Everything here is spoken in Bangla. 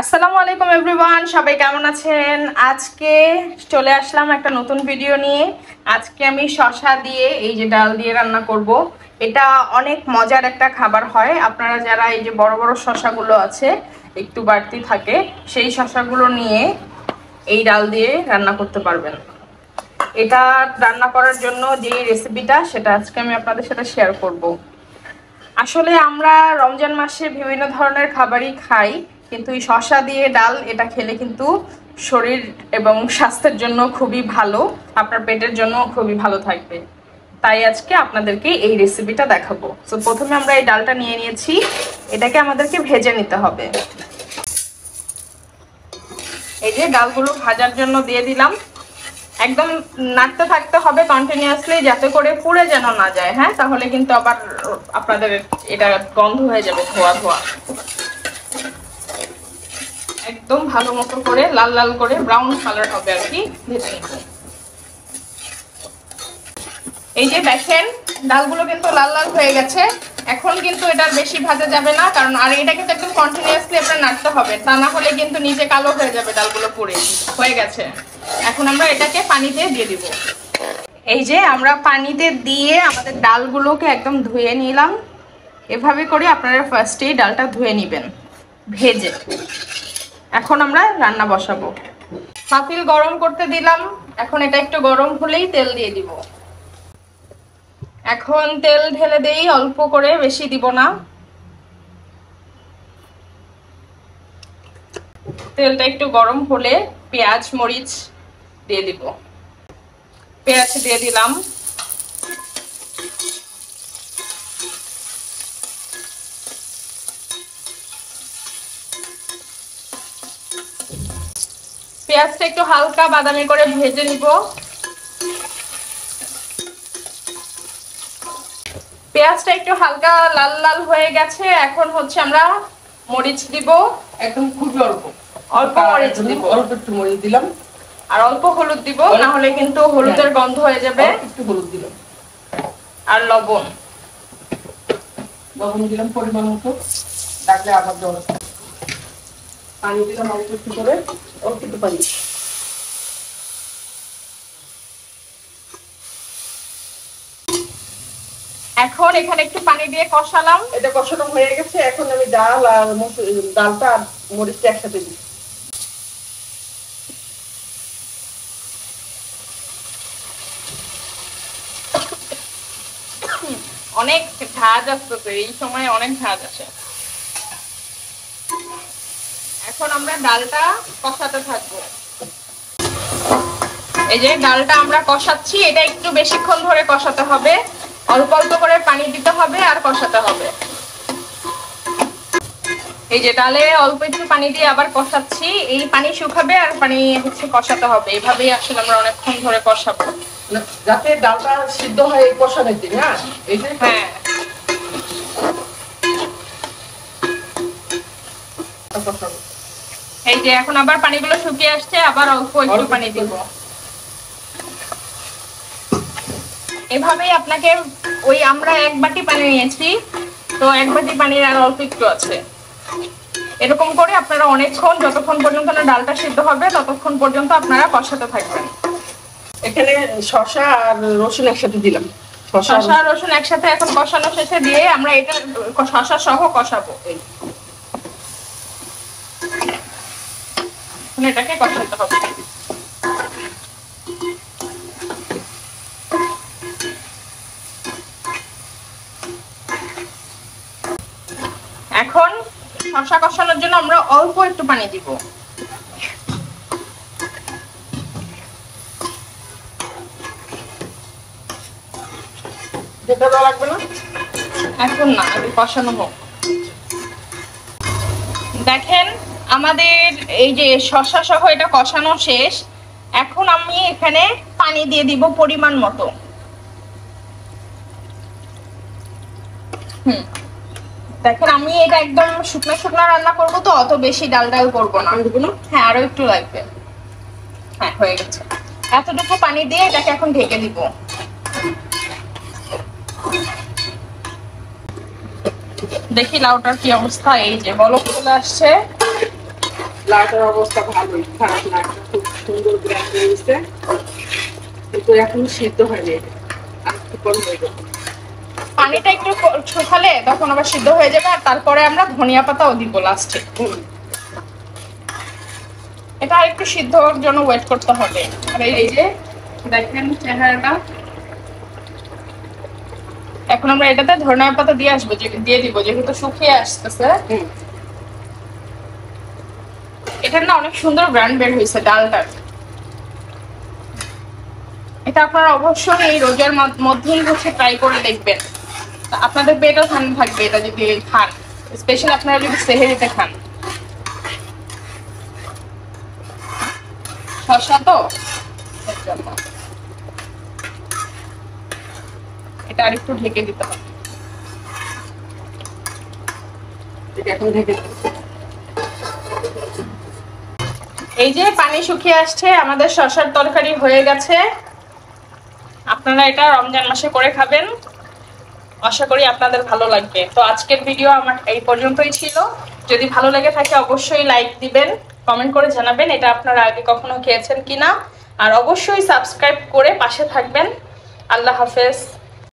আসসালামু আলাইকুম এভরিওয়ান, সবাই কেমন আছেন? আজকে চলে আসলাম একটা নতুন ভিডিও নিয়ে। আজকে আমি শসা দিয়ে এই যে ডাল দিয়ে রান্না করব। এটা অনেক মজার একটা খাবার হয়। আপনারা যারা এই যে বড় বড় শসাগুলো আছে একটু বাড়তি থাকে, সেই শসাগুলো নিয়ে এই ডাল দিয়ে রান্না করতে পারবেন। এটা রান্না করার জন্য যে রেসিপিটা সেটা আজকে আমি আপনাদের সাথে শেয়ার করব। আসলে আমরা রমজান মাসে বিভিন্ন ধরনের খাবারই খাই, কিন্তু এই শসা দিয়ে ডাল এটা খেলে কিন্তু শরীর এবং স্বাস্থ্যের জন্য খুবই ভালো, আপনার পেটের জন্য খুবই ভালো থাকবে। তাই আজকে আপনাদেরকে এই রেসিপিটা দেখাবো। তো প্রথমে আমরা এই ডালটা নিয়ে নিয়েছি, এটাকে আমাদেরকে ভেজে নিতে হবে। এই যে ডালগুলো ভাজার জন্য দিয়ে দিলাম। একদম নাড়তে থাকতে হবে কন্টিনিউয়াসলি, যাতে করে পুড়ে যেন না যায়। হ্যাঁ, তাহলে কিন্তু আবার আপনাদের এটা গন্ধ হয়ে যাবে, ধোয়া ধোয়া। একদম ভালো মতো করে লাল লাল করে ব্রাউন কালার হবে আর কি ভেজে নিব। এই যে দেখেন ডালগুলো কিন্তু লাল লাল হয়ে গেছে। এখন কিন্তু এটার বেশি ভাজা যাবে না, কারণ আর এটা কিন্তু একদম কন্টিনিউয়াসলি আপনার নাড়তে হবে, তা না হলে কিন্তু নিচে কালো হয়ে যাবে ডালগুলো পুড়ে। হয়ে গেছে, এখন আমরা এটাকে পানিতে দিয়ে দিব। এই যে আমরা পানিতে দিয়ে আমাদের ডালগুলোকে একদম ধুয়ে নিলাম। এভাবে করে আপনারা ফার্স্টেই ডালটা ধুয়ে নেবেন ভেজে। এখন আমরা রান্না বসাবো। পাতিল গরম করতে দিলাম, এখন এটা একটু গরম হলেই তেল দিয়ে দিব। এখন তেল ঢেলে দেই অল্প করে, বেশি দিব না। তেলটা একটু গরম হলে পেঁয়াজ মরিচ দিয়ে দিব। পেঁয়াজ দিয়ে দিলাম। পেঁয়াজটা একটু হালকা বাদামি করে ভেজে নিব। পেঁয়াজটা একটু হালকা লাল লাল হয়ে গেছে। এখন হচ্ছে আমরা মরিচ দিব, একদম খুবই অল্প অল্প মরিচ দিব, অল্প একটু মরিচ দিলাম। আর অল্প হলুদ দিব, না হলে কিন্তু হলুদের গন্ধ হয়ে যাবে। একটু হলুদ দিলাম আর লবণ দিলাম পরিমাণ মতো, ডাকলে আবার জল। পানি দিলাম অল্প একটু করে, অল্প একটু পানি। এখন এখানে একটু পানি দিয়ে কষালাম। এটা কষানো হয়ে গেছে। এখন আমি ডাল আর ডালটা আর মরিচটা একসাথে দিই। অনেক ঝাঁজ আসতেছে এই সময়, অনেক ঝাঁজ আসে। এখন আমরা ডালটা কষাতে থাকবো। এই যে ডালটা আমরা কষাচ্ছি, এটা একটু বেশিক্ষণ ধরে কষাতে হবে। অল্প অল্প করে পানি দিতে হবে আর কষাতে হবে। এই যে ডালে অল্প একটু পানি দিয়ে আবার কষাচ্ছি। এই পানি শুকাবে আর পানি হচ্ছে কষাতে হবে। এভাবেই আসলে আমরা অনেকক্ষণ ধরে কষাবো, যাতে ডালটা সিদ্ধ হয় এই কষানোর দিন। হ্যাঁ, হ্যাঁ। এই যে এখন আবার পানিগুলো শুকিয়ে আসছে, আবার অল্প একটু পানি দিব। এভাবেই আপনাকে ওই আমরা এক বাটি পানি নিয়েছি, তো এক বাটি পানির আর অল্প একটু আছে। এরকম করে আপনারা অনেকক্ষণ, যতক্ষণ পর্যন্ত না ডালটা সিদ্ধ হবে ততক্ষণ পর্যন্ত আপনারা কষাতে থাকবেন। এখানে শসা আর রসুন একসাথে দিলাম। শসা আর রসুন একসাথে এখন কষানো শেষে দিয়ে আমরা এটা শসা সহ কষাবো। এটাকে কষাতে হবে। এখন শসা কষানোর জন্য আমরা অল্প একটু পানি দিব। লাগবে না এখন, না, আগে কষানো হোক। দেখেন আমাদের এই যে শসা সহ এটা কষানো শেষ। এখন আমি এখানে পানি দিয়ে দিব পরিমাণ মতো। দেখেন আমি এটা একদম শুকনো শুকনো রান্না করবো, তো অত বেশি ডাল ডাল করবো না। হ্যাঁ, আরো একটু লাগবে। হ্যাঁ, হয়ে গেছে। এতটুকু পানি দিয়ে এটাকে এখন ঢেকে দিব। দেখি লাউটার কি অবস্থা। এই যে বলক চলে আসছে। লাউটার অবস্থা ভালোই, খারাপ না, খুব সুন্দর গ্রাম হয়েছে, কিন্তু এখন সিদ্ধ হয়নি, আর একটু কম হয়ে যাবে। পানিটা একটু শুকালে তখন আবার সিদ্ধ হয়ে যাবে, আর তারপরে আমরা ধনিয়া পাতাও দিব লাস্টে। এটা আর একটু সিদ্ধ হওয়ার জন্য ওয়েট করতে হবে। আর এই যে দেখেন চেহারাটা, এখন আমরা এটাতে ধনিয়া পাতা দিয়ে আসবো, দিয়ে দিব যেহেতু শুকিয়ে আসতেছে। এটার না অনেক সুন্দর ব্র্যান্ড বের হয়েছে ডালটার। এটা আপনারা অবশ্যই এই রোজার মধ্যেই হচ্ছে ট্রাই করে দেখবেন, আপনাদের পেটও ঠান্ডা থাকবে এটা যদি খান, স্পেশালি আপনারা যদি সেহরিতে খান। শসা তো এটা আরেকটু ঢেকে দিতে হবে। এখন ঢেকে এই যে পানি শুকিয়ে আসছে, আমাদের শসার তরকারি হয়ে গেছে। আপনারা এটা রমজান মাসে করে খাবেন, আশা করি আপনাদের ভালো লাগবে। তো আজকের ভিডিও আমার এই পর্যন্তই ছিল। যদি ভালো লেগে থাকে অবশ্যই লাইক দিবেন, কমেন্ট করে জানাবেন এটা আপনারা আগে কখনো খেয়েছেন কিনা, আর অবশ্যই সাবস্ক্রাইব করে পাশে থাকবেন। আল্লাহ হাফেজ।